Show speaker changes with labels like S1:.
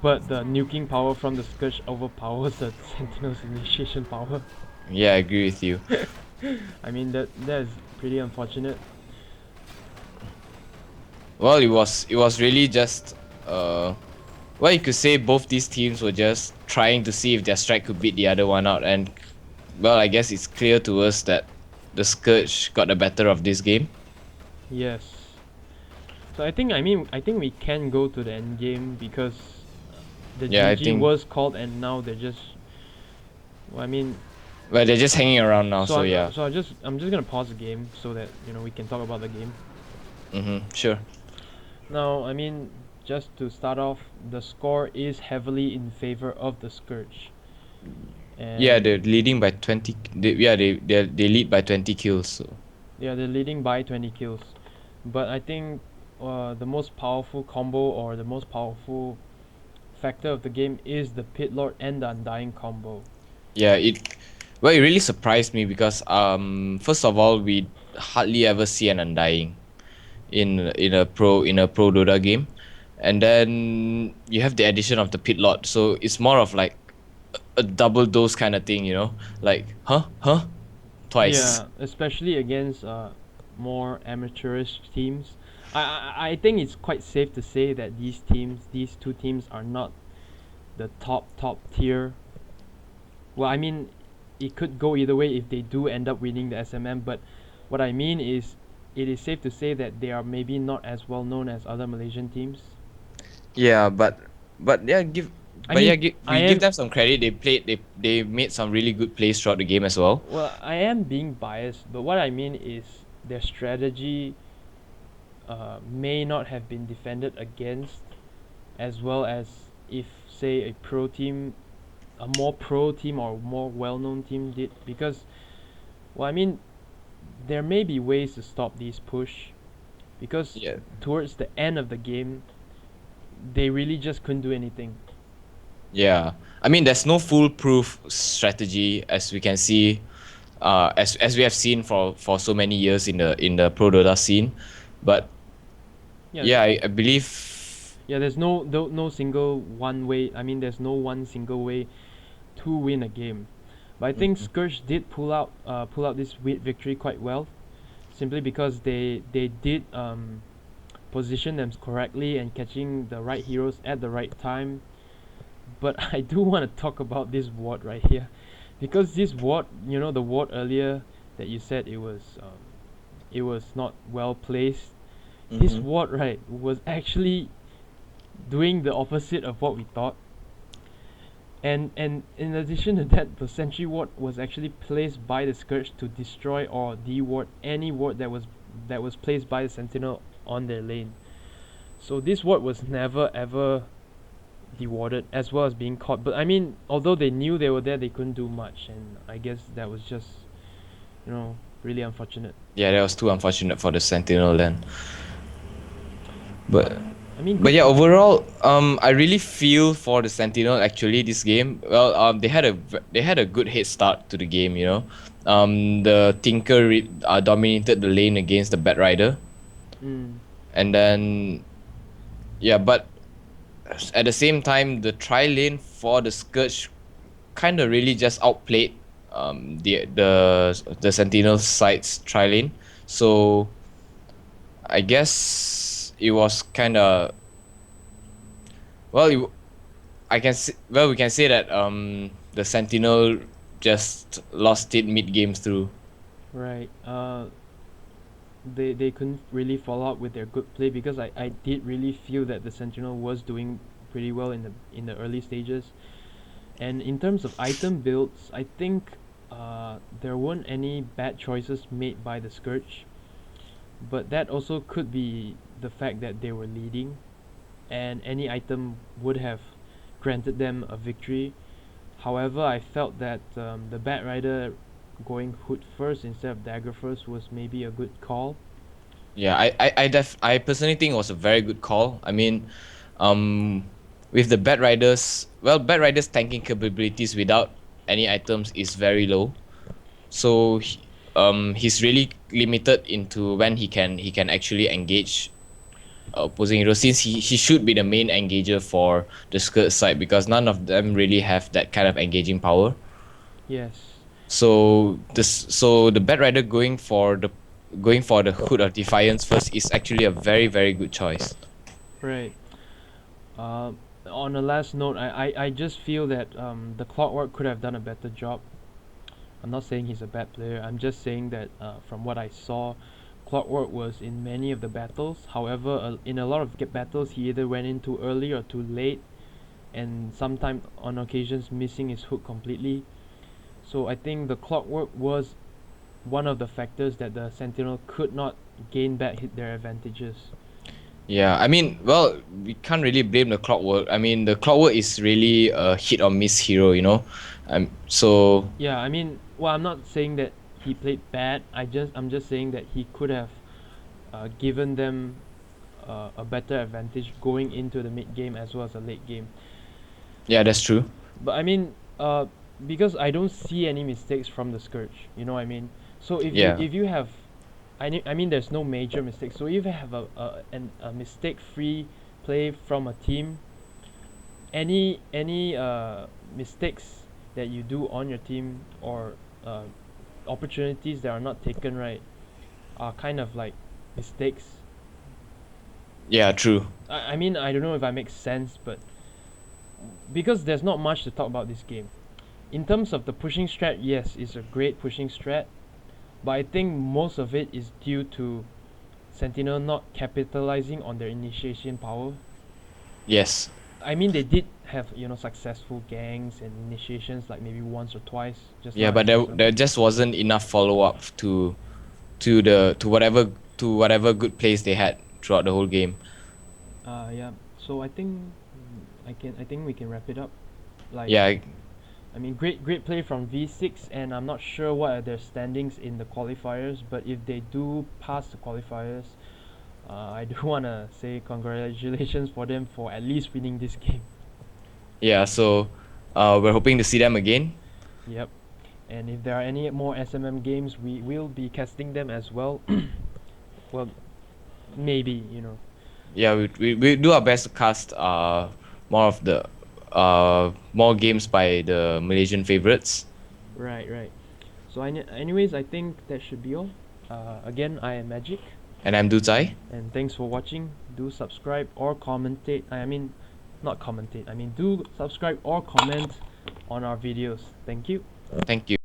S1: but the nuking power from the Scourge overpowers the Sentinel's initiation power.
S2: Yeah, I agree with you.
S1: I mean that is pretty unfortunate.
S2: Well, it was really just well, you could say both these teams were just trying to see if their strike could beat the other one out, and well, I guess it's clear to us that the Scourge got the better of this game.
S1: Yes. So I think we can go to the end game because the
S2: Yeah, I
S1: GG
S2: think.
S1: was called and now they're just. Well, I mean,
S2: Well, they're just hanging around now,
S1: so
S2: so yeah.
S1: I'm just gonna pause the game so that we can talk about the game.
S2: Sure.
S1: Now, I mean, just to start off, the score is heavily in favor of the Scourge. And
S2: Yeah, they're leading by 20. They lead by 20 kills. So.
S1: yeah, they're leading by 20 kills. But I think the most powerful combo or the most powerful factor of the game is the Pit Lord and the Undying combo.
S2: Yeah, it really surprised me because first of all, we hardly ever see an Undying in a pro Dota game, and then you have the addition of the Pit Lord, so it's more of like a double dose kind of thing, like twice.
S1: Yeah, especially against more amateurish teams. I think it's quite safe to say that these two teams, are not the top tier. Well, I mean, it could go either way if they do end up winning the SMM. But what I mean is, it is safe to say that they are maybe not as well known as other Malaysian teams.
S2: Yeah, but yeah, give
S1: I
S2: but yeah,
S1: mean, I
S2: we give
S1: am
S2: them some credit. They made some really good plays throughout the game as well.
S1: well, I am being biased, but what I mean is their strategy may not have been defended against as well as if, say, a more pro team or more well-known team did. Because, well, I mean, there may be ways to stop these push, because
S2: Yeah.
S1: towards the end of the game, they really just couldn't do anything.
S2: Yeah, I mean, there's no foolproof strategy as we can see, as we have seen for so many years in the pro Dota scene, but
S1: Yeah,
S2: yeah, I believe.
S1: yeah. There's no single one way. I mean, there's no one single way to win a game. But I think
S2: Mhm.
S1: Scourge did pull out this victory quite well, simply because they did position them correctly and catching the right heroes at the right time. But I do want to talk about this ward right here, because this ward, the ward earlier that you said it was not well placed. This
S2: Mhm.
S1: ward, right, was actually doing the opposite of what we thought. And in addition to that, the sentry ward was actually placed by the Scourge to destroy or de-ward any ward that was placed by the Sentinel on their lane. So this ward was never ever de-warded as well as being caught. But I mean, although they knew they were there, they couldn't do much, and I guess that was just, really unfortunate.
S2: Yeah, that was too unfortunate for the Sentinel then. But
S1: But I mean,
S2: but
S1: good
S2: yeah,
S1: for.
S2: overall, I really feel for the Sentinel actually this game. Well, they had a good head start to the game. The Tinker dominated the lane against the Bat Rider,
S1: Mm,
S2: and then yeah, but at the same time, the tri lane for the Scourge kind of really just outplayed the Sentinel side's tri lane. So I guess it was kind of well. We can say that the Sentinel just lost it mid game through.
S1: right. They couldn't really follow up with their good play, because I did really feel that the Sentinel was doing pretty well in the early stages. And in terms of item builds, I think there weren't any bad choices made by the Scourge, but that also could be the fact that they were leading, and any item would have granted them a victory. However, I felt that the Bat Rider going Hood first instead of Dagger first was maybe a good call.
S2: Yeah, I personally think it was a very good call. I mean, um, with the Bat Riders tanking capabilities without any items is very low. So he's really limited into when he can actually engage. opposing hero, since he should be the main engager for the skirt side, because none of them really have that kind of engaging power.
S1: Yes.
S2: So the Bat Rider going for the Hood of Defiance first is actually a very very good choice.
S1: Right. Uh, on a last note, I just feel that the Clockwork could have done a better job. I'm not saying he's a bad player. I'm just saying that from what I saw, Clockwork was in many of the battles. However, in a lot of battles, he either went in too early or too late, and sometimes on occasions missing his hook completely. So I think the Clockwork was one of the factors that the Sentinel could not gain back their advantages.
S2: Yeah, I mean, well, we can't really blame the Clockwork. I mean, the Clockwork is really a hit or miss hero, you know. So
S1: Yeah, I mean, well, I'm not saying that he played bad. I'm just saying that he could have given them a better advantage going into the mid game as well as the late game.
S2: yeah, that's true.
S1: But I mean, because I don't see any mistakes from the Scourge. You know what I mean? So
S2: Yeah.
S1: if you have, I mean, there's no major mistakes. So if you have a mistake-free play from a team, any mistakes that you do on your team or opportunities that are not taken right are kind of like mistakes.
S2: Yeah, true.
S1: I mean, I don't know if I make sense, but because there's not much to talk about this game. In terms of the pushing strat, yes, it's a great pushing strat, but I think most of it is due to Sentinel not capitalizing on their initiation power.
S2: Yes.
S1: I mean, they did have successful gangs and initiations like maybe once or twice. Just
S2: Yeah,
S1: not
S2: but
S1: as successful.
S2: there just wasn't enough follow up to whatever good plays they had throughout the whole game.
S1: Yeah. So I think I think we can wrap it up. Like,
S2: Yeah,
S1: I mean, great play from V6, and I'm not sure what are their standings in the qualifiers, but if they do pass the qualifiers, I do wanna say congratulations for them for at least winning this game.
S2: yeah. So, we're hoping to see them again.
S1: Yep. And if there are any more SMM games, we will be casting them as well. Well, maybe.
S2: Yeah, we do our best to cast more of the more games by the Malaysian favorites.
S1: Right, right. So, anyways, I think that should be all. Again, I am Magic,
S2: And I'm Dutai.
S1: and thanks for watching. Do subscribe or commentate. I mean, not commentate. I mean, do subscribe or comment on our videos. Thank you.
S2: Thank you.